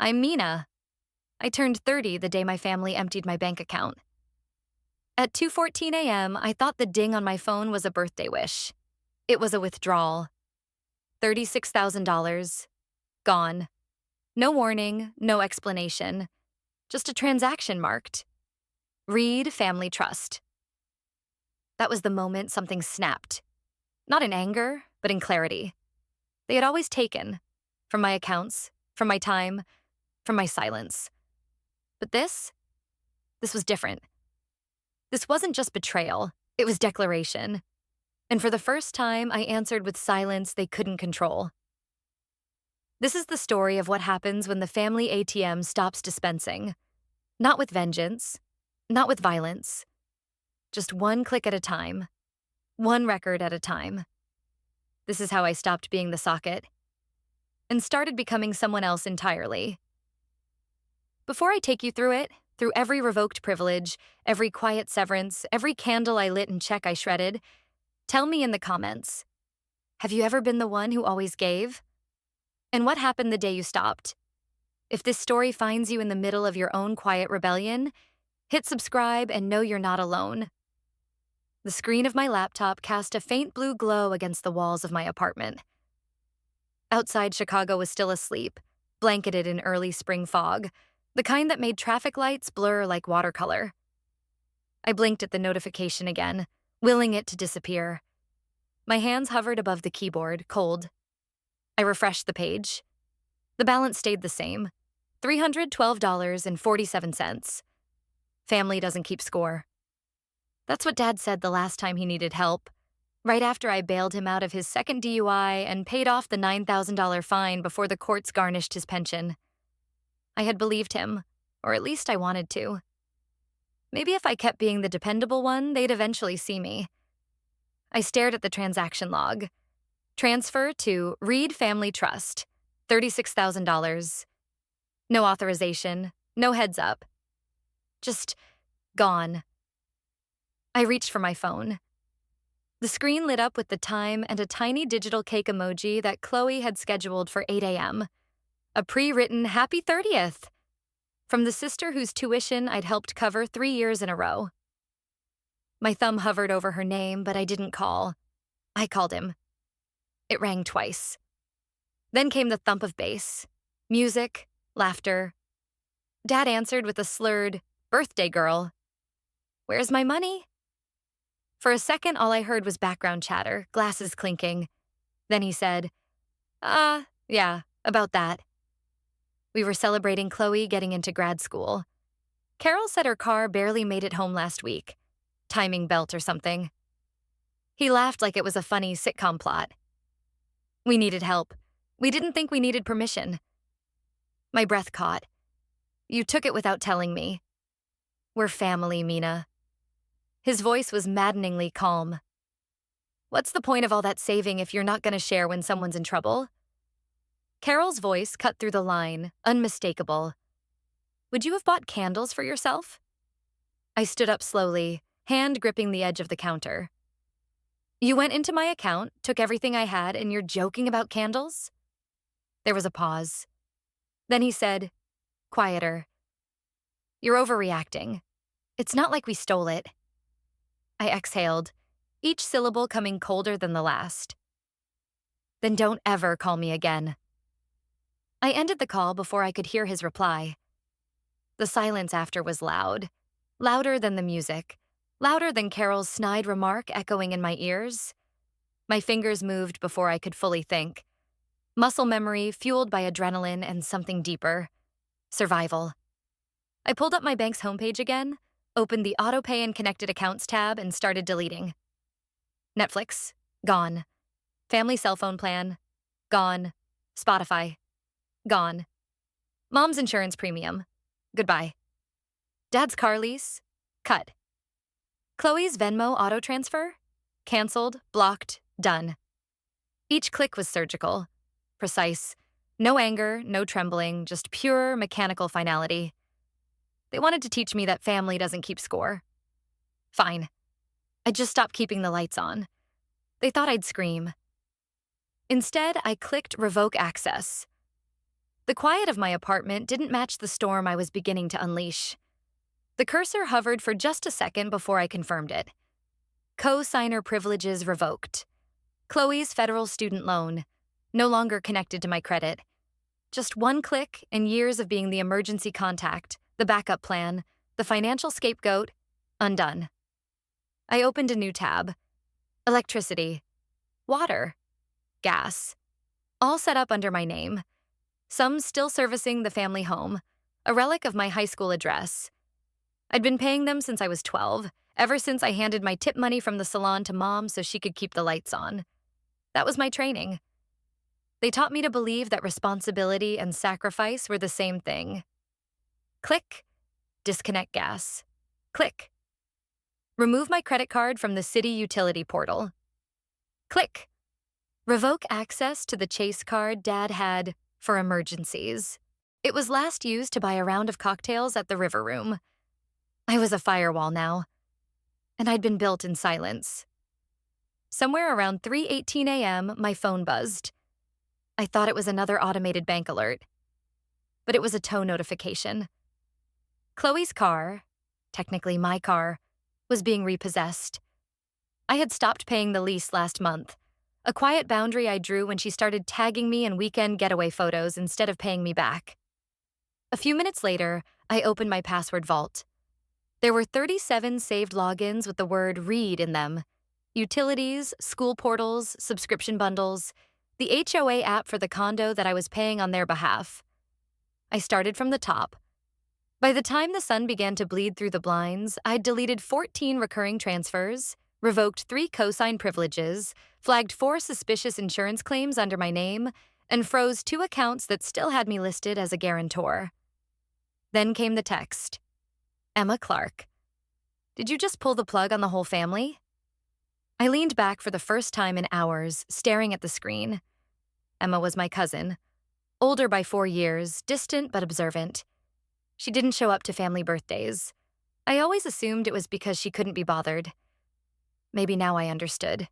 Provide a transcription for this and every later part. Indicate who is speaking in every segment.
Speaker 1: I'm Mina. I turned 30 the day my family emptied my bank account. At 2:14 a.m., I thought the ding on my phone was a birthday wish. It was a withdrawal. $36,000. Gone. No warning, no explanation. Just a transaction marked. Read Family Trust. That was the moment something snapped. Not in anger, but in clarity. They had always taken. From my accounts, from my time, from my silence. But this was different. This wasn't just betrayal, it was declaration. And for the first time, I answered with silence they couldn't control. This is the story of what happens when the family ATM stops dispensing. Not with vengeance, not with violence. Just one click at a time. One record at a time. This is how I stopped being the socket and started becoming someone else entirely. Before I take you through it, through every revoked privilege, every quiet severance, every candle I lit and check I shredded, tell me in the comments, have you ever been the one who always gave? And what happened the day you stopped? If this story finds you in the middle of your own quiet rebellion, hit subscribe and know you're not alone. The screen of my laptop cast a faint blue glow against the walls of my apartment. Outside, Chicago was still asleep, blanketed in early spring fog, the kind that made traffic lights blur like watercolor. I blinked at the notification again, willing it to disappear. My hands hovered above the keyboard, cold. I refreshed the page. The balance stayed the same, $312.47. Family doesn't keep score. That's what Dad said the last time he needed help, right after I bailed him out of his second DUI and paid off the $9,000 fine before the courts garnished his pension. I had believed him, or at least I wanted to. Maybe if I kept being the dependable one, they'd eventually see me. I stared at the transaction log. Transfer to Reed Family Trust, $36,000. No authorization, no heads up. Just gone. I reached for my phone. The screen lit up with the time and a tiny digital cake emoji that Chloe had scheduled for 8 a.m. A pre-written happy 30th from the sister whose tuition I'd helped cover 3 years in a row. My thumb hovered over her name, but I didn't call. I called him. It rang twice. Then came the thump of bass, music, laughter. Dad answered with a slurred, "Birthday girl." "Where's my money?" For a second, all I heard was background chatter, glasses clinking. Then he said, yeah, about that." We were celebrating Chloe getting into grad school. Carol said her car barely made it home last week. Timing belt or something. He laughed like it was a funny sitcom plot. We needed help. We didn't think we needed permission. My breath caught. "You took it without telling me. We're family, Mina." His voice was maddeningly calm. "What's the point of all that saving if you're not going to share when someone's in trouble?" Carol's voice cut through the line, unmistakable. "Would you have bought candles for yourself?" I stood up slowly, hand gripping the edge of the counter. "You went into my account, took everything I had, and you're joking about candles?" There was a pause. Then he said, quieter, "You're overreacting. It's not like we stole it." I exhaled, each syllable coming colder than the last. "Then don't ever call me again." I ended the call before I could hear his reply. The silence after was loud, louder than the music, louder than Carol's snide remark echoing in my ears. My fingers moved before I could fully think. Muscle memory fueled by adrenaline and something deeper. Survival. I pulled up my bank's homepage again, opened the Auto Pay and Connected Accounts tab, and started deleting. Netflix, gone. Family cell phone plan, gone. Spotify, gone. Mom's insurance premium, goodbye. Dad's car lease, cut. Chloe's Venmo auto transfer, canceled, blocked, done. Each click was surgical, precise. No anger, no trembling, just pure mechanical finality. They wanted to teach me that family doesn't keep score. Fine. I just stopped keeping the lights on. They thought I'd scream. Instead, I clicked Revoke Access. The The quiet of my apartment didn't match the storm I was beginning to unleash. The cursor hovered for just a second before I confirmed it. Co-signer privileges revoked. Chloe's federal student loan, no longer connected to my credit. Just one click and years of being the emergency contact, the backup plan, the financial scapegoat, undone. I opened a new tab. Electricity, water, gas, all set up under my name. Some still servicing the family home, a relic of my high school address. I'd been paying them since I was 12, ever since I handed my tip money from the salon to Mom so she could keep the lights on. That was my training. They taught me to believe that responsibility and sacrifice were the same thing. Click, disconnect gas. Click. Remove my credit card from the city utility portal. Click. Revoke access to the Chase card Dad had for emergencies. It was last used to buy a round of cocktails at the River Room. I was a firewall now, and I'd been built in silence. Somewhere around 3:18 a.m., my phone buzzed. I thought it was another automated bank alert, but it was a tow notification. Chloe's car, technically my car, was being repossessed. I had stopped paying the lease last month, a quiet boundary I drew when she started tagging me in weekend getaway photos instead of paying me back. A few minutes later, I opened my password vault. There were 37 saved logins with the word read in them. Utilities, school portals, subscription bundles, the HOA app for the condo that I was paying on their behalf. I started from the top. By the time the sun began to bleed through the blinds, I'd deleted 14 recurring transfers, revoked 3 cosign privileges, flagged 4 suspicious insurance claims under my name, and froze 2 accounts that still had me listed as a guarantor. Then came the text. Emma Clark. Did you just pull the plug on the whole family? I leaned back for the first time in hours, staring at the screen. Emma was my cousin, older by 4 years, distant but observant. She didn't show up to family birthdays. I always assumed it was because she couldn't be bothered. Maybe now I understood.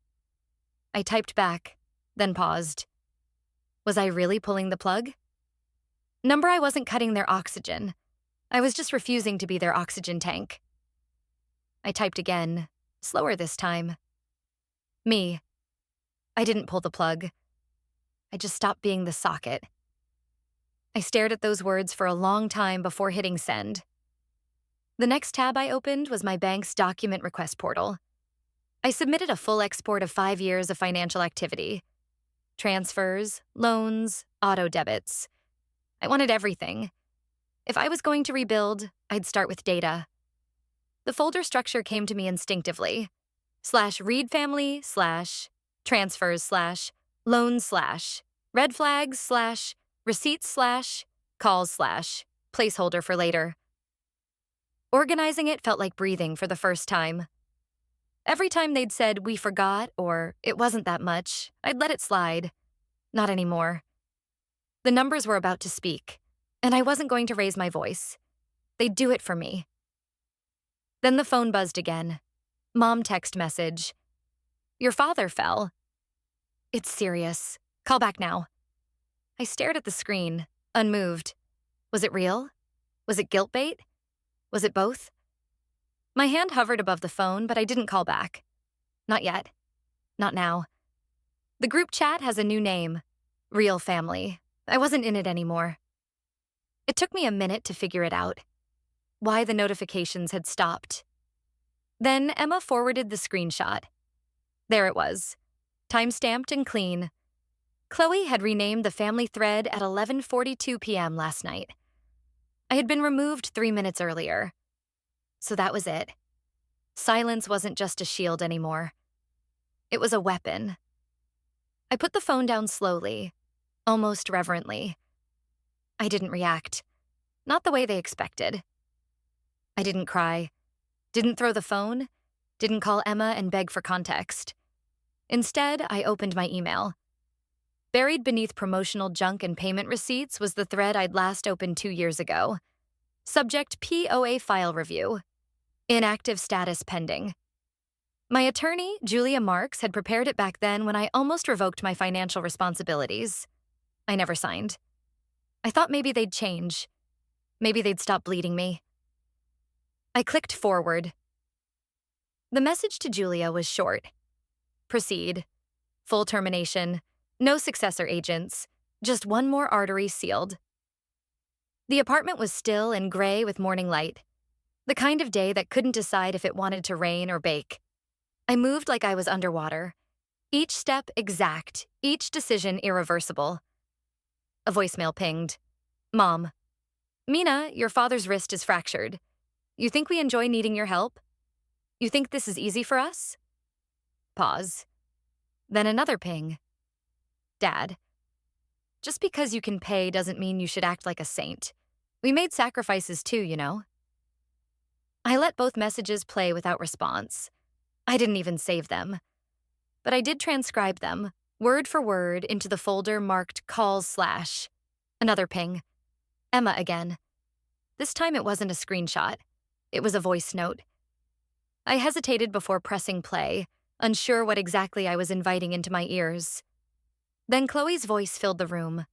Speaker 1: I typed back, then paused. Was I really pulling the plug? Number I wasn't cutting their oxygen. I was just refusing to be their oxygen tank. I typed again, slower this time. Me. I didn't pull the plug. I just stopped being the socket. I stared at those words for a long time before hitting send. The next tab I opened was my bank's document request portal. I submitted a full export of 5 years of financial activity. Transfers, loans, auto debits. I wanted everything. If I was going to rebuild, I'd start with data. The folder structure came to me instinctively. /read family, /transfers, /loans, red flags, /receipts, calls, placeholder for later. Organizing it felt like breathing for the first time. Every time they'd said, "we forgot," or "it wasn't that much," I'd let it slide. Not anymore. The numbers were about to speak, and I wasn't going to raise my voice. They'd do it for me. Then the phone buzzed again. Mom text message. Your father fell. It's serious. Call back now. I stared at the screen, unmoved. Was it real? Was it guilt bait? Was it both? My hand hovered above the phone, but I didn't call back. Not yet. Not now. The group chat has a new name. Real Family. I wasn't in it anymore. It took me a minute to figure it out. Why the notifications had stopped. Then Emma forwarded the screenshot. There it was. Time-stamped and clean. Chloe had renamed the family thread at 11:42 p.m. last night. I had been removed 3 minutes earlier. So that was it. Silence wasn't just a shield anymore. It was a weapon. I put the phone down slowly, almost reverently. I didn't react. Not the way they expected. I didn't cry. Didn't throw the phone. Didn't call Emma and beg for context. Instead, I opened my email. Buried beneath promotional junk and payment receipts was the thread I'd last opened 2 years ago. Subject POA file review. Inactive status pending. My attorney, Julia Marks, had prepared it back then when I almost revoked my financial responsibilities. I never signed. I thought maybe they'd change. Maybe they'd stop bleeding me. I clicked forward. The message to Julia was short. Proceed. Full termination. No successor agents. Just one more artery sealed. The apartment was still and gray with morning light. The kind of day that couldn't decide if it wanted to rain or bake. I moved like I was underwater. Each step exact, each decision irreversible. A voicemail pinged. Mom. Mina, your father's wrist is fractured. You think we enjoy needing your help? You think this is easy for us? Pause. Then another ping. Dad. Just because you can pay doesn't mean you should act like a saint. We made sacrifices too, you know. I let both messages play without response. I didn't even save them. But I did transcribe them, word for word, into the folder marked calls/. Another ping. Emma again. This time it wasn't a screenshot. It was a voice note. I hesitated before pressing play, unsure what exactly I was inviting into my ears. Then Chloe's voice filled the room.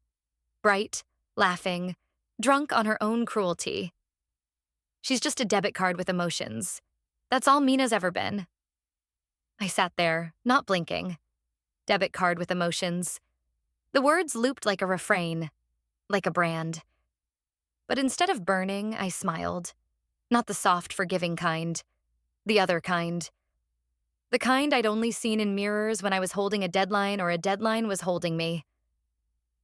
Speaker 1: Bright, laughing, drunk on her own cruelty. She's just a debit card with emotions. That's all Mina's ever been. I sat there, not blinking. Debit card with emotions. The words looped like a refrain, like a brand. But instead of burning, I smiled. Not the soft, forgiving kind. The other kind. The kind I'd only seen in mirrors when I was holding a deadline or a deadline was holding me.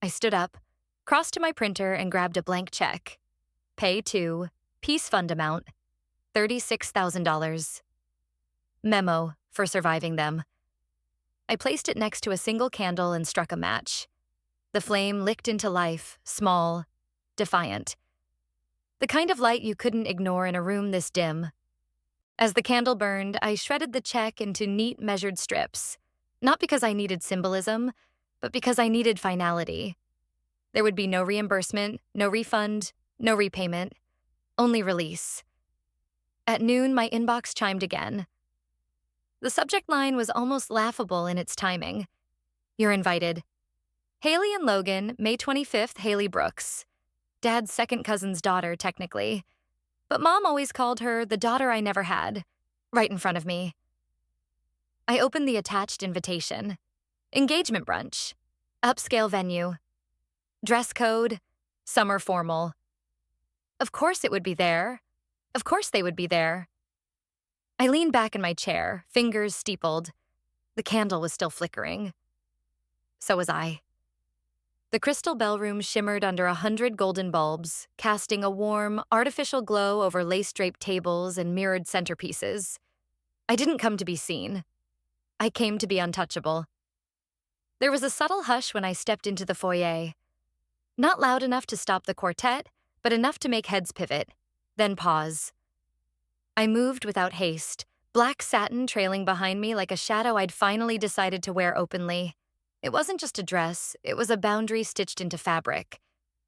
Speaker 1: I stood up, crossed to my printer, and grabbed a blank check. Pay to, Peace Fund amount, $36,000. Memo for surviving them. I placed it next to a single candle and struck a match. The flame licked into life, small, defiant. The kind of light you couldn't ignore in a room this dim. As the candle burned, I shredded the check into neat, measured strips. Not because I needed symbolism, but because I needed finality. There would be no reimbursement, no refund, no repayment, only release. At noon, my inbox chimed again. The subject line was almost laughable in its timing. You're invited. Haley and Logan, May 25th, Haley Brooks. Dad's second cousin's daughter, technically. But Mom always called her the daughter I never had, right in front of me. I opened the attached invitation. Engagement brunch. Upscale venue. Dress code. Summer formal. Of course it would be there. Of course they would be there. I leaned back in my chair, fingers steepled. The candle was still flickering. So was I. The crystal bellroom shimmered under 100 golden bulbs, casting a warm, artificial glow over lace-draped tables and mirrored centerpieces. I didn't come to be seen. I came to be untouchable. There was a subtle hush when I stepped into the foyer. Not loud enough to stop the quartet, but enough to make heads pivot, then pause. I moved without haste, black satin trailing behind me like a shadow I'd finally decided to wear openly. It wasn't just a dress, it was a boundary stitched into fabric.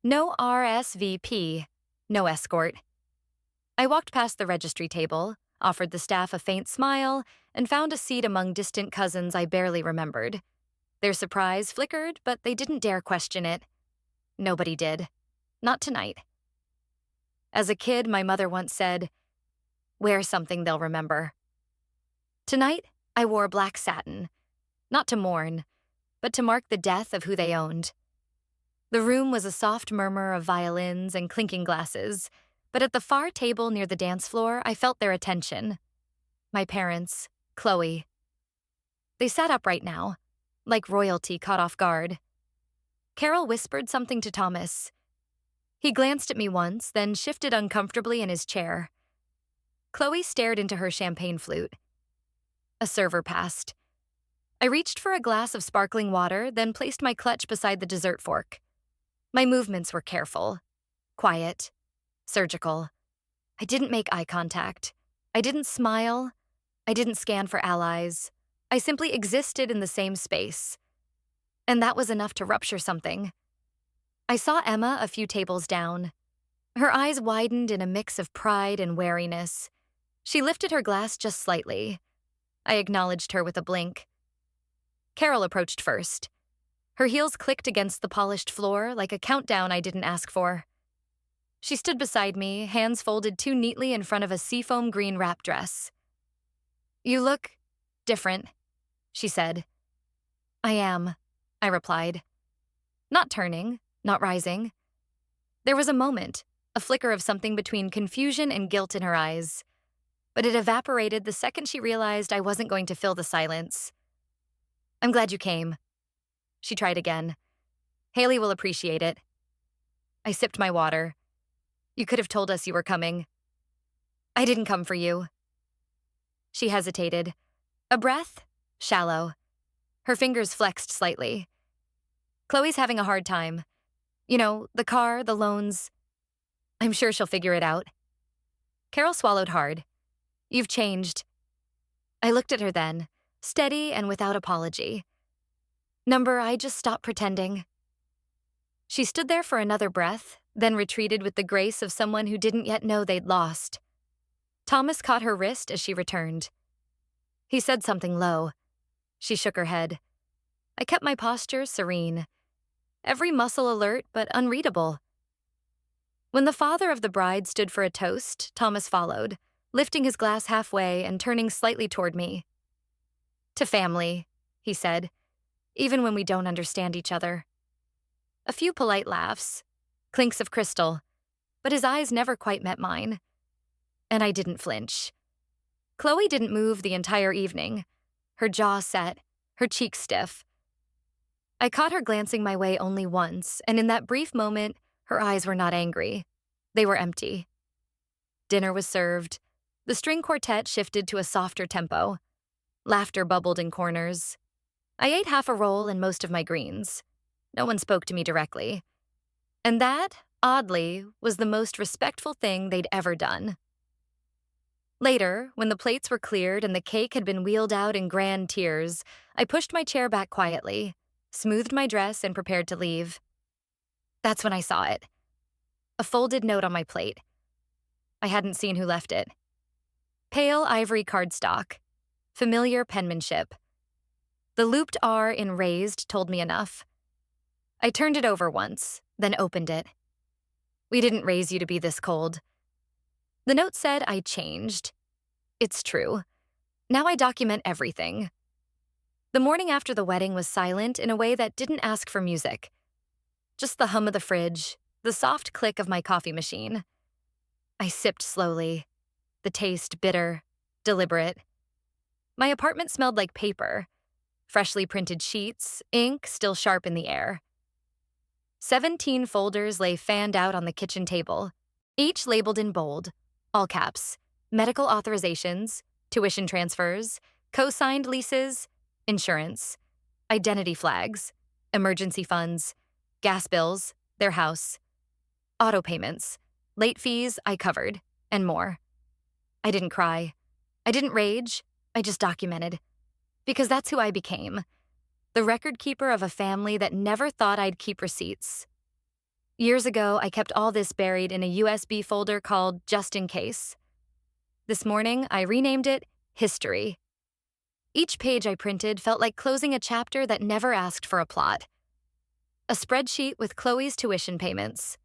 Speaker 1: No RSVP, no escort. I walked past the registry table, offered the staff a faint smile, and found a seat among distant cousins I barely remembered. Their surprise flickered, but they didn't dare question it. Nobody did. Not tonight. As a kid, my mother once said, "Wear something they'll remember." Tonight, I wore black satin, not to mourn, but to mark the death of who they owned. The room was a soft murmur of violins and clinking glasses, but at the far table near the dance floor, I felt their attention. My parents, Chloe. They sat upright now, like royalty caught off guard. Carol whispered something to Thomas. He glanced at me once, then shifted uncomfortably in his chair. Chloe stared into her champagne flute. A server passed. I reached for a glass of sparkling water, then placed my clutch beside the dessert fork. My movements were careful, quiet, surgical. I didn't make eye contact. I didn't smile. I didn't scan for allies. I simply existed in the same space. And that was enough to rupture something. I saw Emma a few tables down. Her eyes widened in a mix of pride and wariness. She lifted her glass just slightly. I acknowledged her with a blink. Carol approached first. Her heels clicked against the polished floor like a countdown I didn't ask for. She stood beside me, hands folded too neatly in front of a seafoam green wrap dress. "You look different," she said. "I am," I replied. Not turning, not rising. There was a moment, a flicker of something between confusion and guilt in her eyes, but it evaporated the second she realized I wasn't going to fill the silence. "I'm glad you came." She tried again. "Haley will appreciate it." I sipped my water. "You could have told us you were coming." "I didn't come for you." She hesitated. A breath, shallow. Her fingers flexed slightly. "Chloe's having a hard time. You know, the car, the loans. I'm sure she'll figure it out." Carol swallowed hard. "You've changed." I looked at her then, steady and without apology. I just stopped pretending." She stood there for another breath, then retreated with the grace of someone who didn't yet know they'd lost. Thomas caught her wrist as she returned. He said something low. She shook her head. I kept my posture serene, every muscle alert but unreadable. When the father of the bride stood for a toast, Thomas followed, lifting his glass halfway and turning slightly toward me. "To family," he said, "even when we don't understand each other." A few polite laughs, clinks of crystal, but his eyes never quite met mine. And I didn't flinch. Chloe didn't move the entire evening, her jaw set, her cheeks stiff. I caught her glancing my way only once, and in that brief moment, her eyes were not angry. They were empty. Dinner was served. The string quartet shifted to a softer tempo. Laughter bubbled in corners. I ate half a roll and most of my greens. No one spoke to me directly. And that, oddly, was the most respectful thing they'd ever done. Later, when the plates were cleared and the cake had been wheeled out in grand tiers, I pushed my chair back quietly, smoothed my dress, and prepared to leave. That's when I saw it. A folded note on my plate. I hadn't seen who left it. Pale ivory cardstock. Familiar penmanship. The looped R in raised told me enough. I turned it over once, then opened it. "We didn't raise you to be this cold." The note said I changed. It's true. Now I document everything. The morning after the wedding was silent in a way that didn't ask for music. Just the hum of the fridge, the soft click of my coffee machine. I sipped slowly, the taste bitter, deliberate. My apartment smelled like paper, freshly printed sheets, ink still sharp in the air. 17 folders lay fanned out on the kitchen table, each labeled in bold, all caps, medical authorizations, tuition transfers, co-signed leases, insurance, identity flags, emergency funds, gas bills, their house, auto payments, late fees I covered, and more. I didn't cry. I didn't rage. I just documented. Because that's who I became. The record keeper of a family that never thought I'd keep receipts. Years ago, I kept all this buried in a USB folder called Just In Case. This morning, I renamed it History. Each page I printed felt like closing a chapter that never asked for a plot. A spreadsheet with Chloe's tuition payments.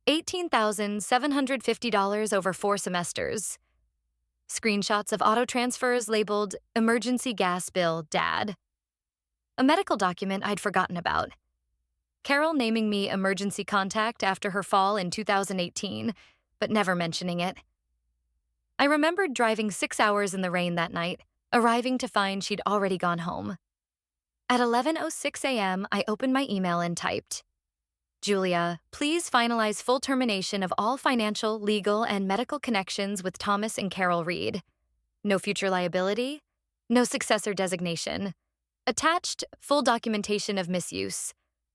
Speaker 1: $18,750 over 4 semesters. Screenshots of auto transfers labeled Emergency Gas Bill Dad. A medical document I'd forgotten about. Carol naming me emergency contact after her fall in 2018, but never mentioning it. I remembered driving 6 hours in the rain that night, arriving to find she'd already gone home. At 11:06 a.m., I opened my email and typed, "Julia, please finalize full termination of all financial, legal, and medical connections with Thomas and Carol Reed. No future liability, no successor designation. Attached, full documentation of misuse.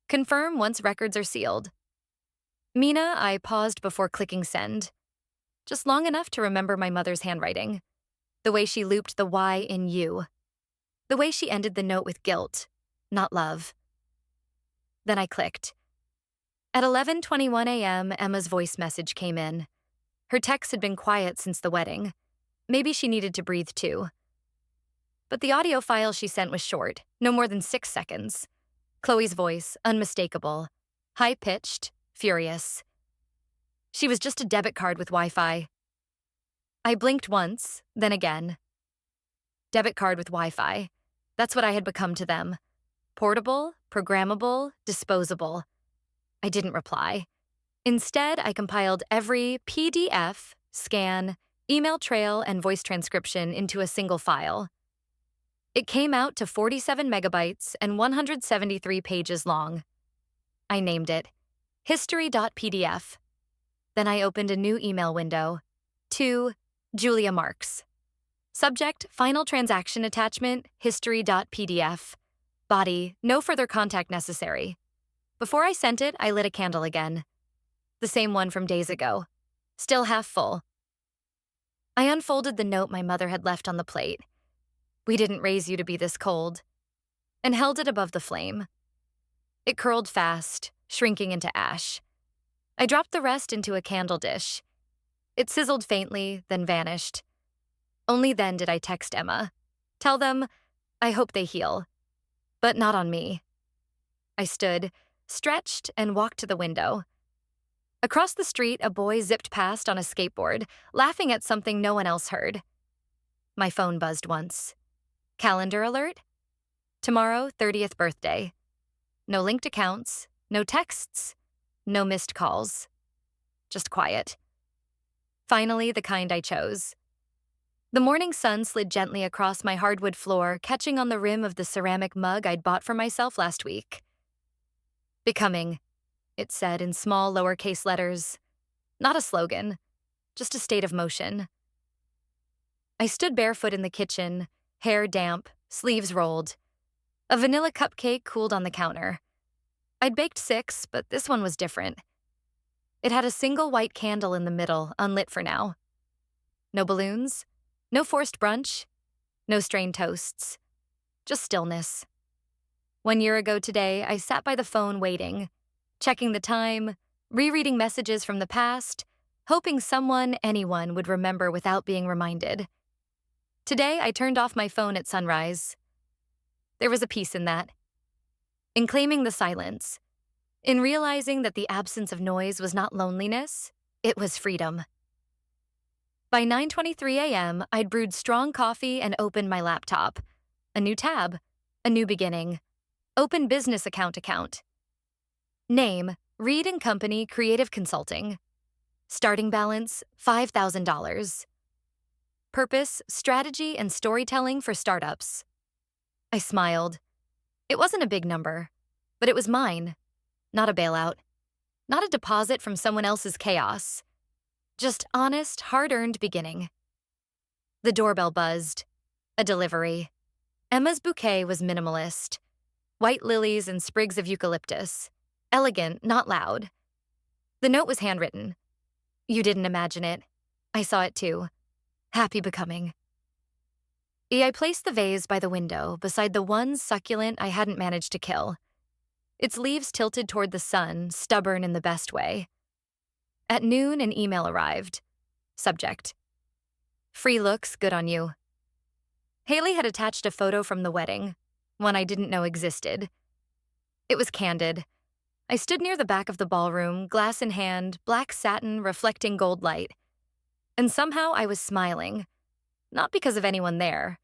Speaker 1: Confirm once records are sealed." Mina, I paused before clicking send. Just long enough to remember my mother's handwriting. The way she looped the Y in you. The way she ended the note with guilt, not love. Then I clicked. At 11:21 a.m., Emma's voice message came in. Her text had been quiet since the wedding. Maybe she needed to breathe too. But the audio file she sent was short, no more than 6 seconds. Chloe's voice, unmistakable, high-pitched, furious. She was just a debit card with Wi-Fi. I blinked once, then again. Debit card with Wi-Fi. That's what I had become to them. Portable, programmable, disposable. I didn't reply. Instead, I compiled every PDF, scan, email trail, and voice transcription into a single file. It came out to 47 megabytes and 173 pages long. I named it history.pdf. Then I opened a new email window. To Julia Marks. Subject, final transaction attachment, history.pdf. Body, no further contact necessary. Before I sent it, I lit a candle again. The same one from days ago. Still half full. I unfolded the note my mother had left on the plate. "We didn't raise you to be this cold," and held it above the flame. It curled fast, shrinking into ash. I dropped the rest into a candle dish. It sizzled faintly, then vanished. Only then did I text Emma. Tell them, I hope they heal. But not on me. I stood, stretched, and walked to the window. Across the street, a boy zipped past on a skateboard, laughing at something no one else heard. My phone buzzed once. Calendar alert? Tomorrow, 30th birthday. No linked accounts, no texts, no missed calls. Just quiet. Finally, the kind I chose. The morning sun slid gently across my hardwood floor, catching on the rim of the ceramic mug I'd bought for myself last week. Becoming, it said in small lowercase letters. Not a slogan, just a state of motion. I stood barefoot in the kitchen, hair damp, sleeves rolled. A vanilla cupcake cooled on the counter. I'd baked 6, but this one was different. It had a single white candle in the middle, unlit for now. No balloons, no forced brunch, no strained toasts. Just stillness. 1 year ago today, I sat by the phone waiting, checking the time, rereading messages from the past, hoping someone, anyone, would remember without being reminded. Today, I turned off my phone at sunrise. There was a peace in that. In claiming the silence. In realizing that the absence of noise was not loneliness, it was freedom. By 9:23 a.m., I'd brewed strong coffee and opened my laptop. A new tab, a new beginning. Open business account. Name, Reed & Company Creative Consulting. Starting balance, $5,000. Purpose, strategy, and storytelling for startups. I smiled. It wasn't a big number, but it was mine. Not a bailout. Not a deposit from someone else's chaos. Just honest, hard-earned beginning. The doorbell buzzed. A delivery. Emma's bouquet was minimalist. White lilies and sprigs of eucalyptus. Elegant, not loud. The note was handwritten. You didn't imagine it. I saw it too. Happy becoming. I placed the vase by the window beside the one succulent I hadn't managed to kill. Its leaves tilted toward the sun, stubborn in the best way. At noon, an email arrived. Subject. Free looks, good on you. Haley had attached a photo from the wedding, one I didn't know existed. It was candid. I stood near the back of the ballroom, glass in hand, black satin reflecting gold light. And somehow I was smiling, not because of anyone there,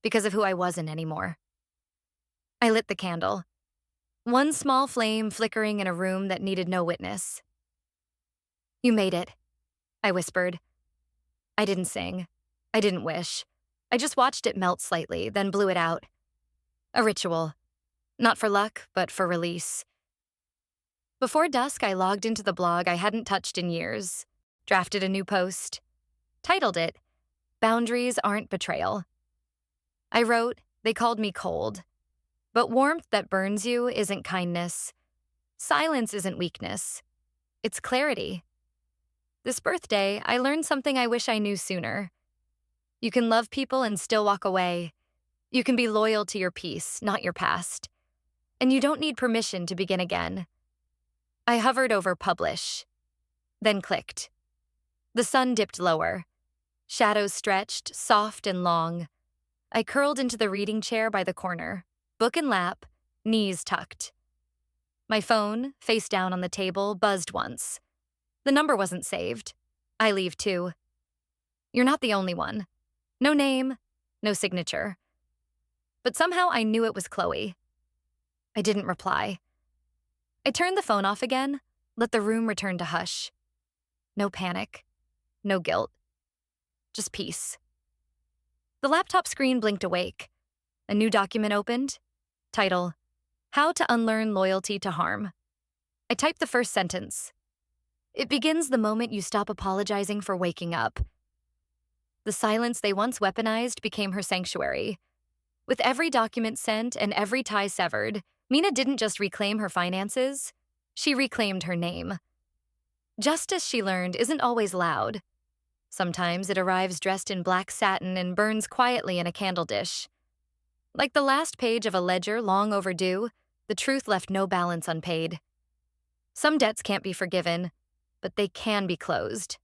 Speaker 1: because of who I wasn't anymore. I lit the candle. One small flame flickering in a room that needed no witness. You made it, I whispered. I didn't sing. I didn't wish. I just watched it melt slightly, then blew it out. A ritual. Not for luck, but for release. Before dusk, I logged into the blog I hadn't touched in years, drafted a new post, titled it, Boundaries Aren't Betrayal. I wrote, they called me cold. But warmth that burns you isn't kindness. Silence isn't weakness. It's clarity. This birthday, I learned something I wish I knew sooner. You can love people and still walk away. You can be loyal to your peace, not your past. And you don't need permission to begin again. I hovered over publish, then clicked. The sun dipped lower. Shadows stretched, soft and long. I curled into the reading chair by the corner, book in lap, knees tucked. My phone, face down on the table, buzzed once. The number wasn't saved. I leave too. You're not the only one. No name, no signature. But somehow I knew it was Chloe. I didn't reply. I turned the phone off again, let the room return to hush. No panic, no guilt, just peace. The laptop screen blinked awake. A new document opened. Title, How to Unlearn Loyalty to Harm. I typed the first sentence. It begins the moment you stop apologizing for waking up. The silence they once weaponized became her sanctuary. With every document sent and every tie severed, Mina didn't just reclaim her finances, she reclaimed her name. Justice, she learned, isn't always loud. Sometimes it arrives dressed in black satin and burns quietly in a candle dish. Like the last page of a ledger long overdue, the truth left no balance unpaid. Some debts can't be forgiven, but they can be closed.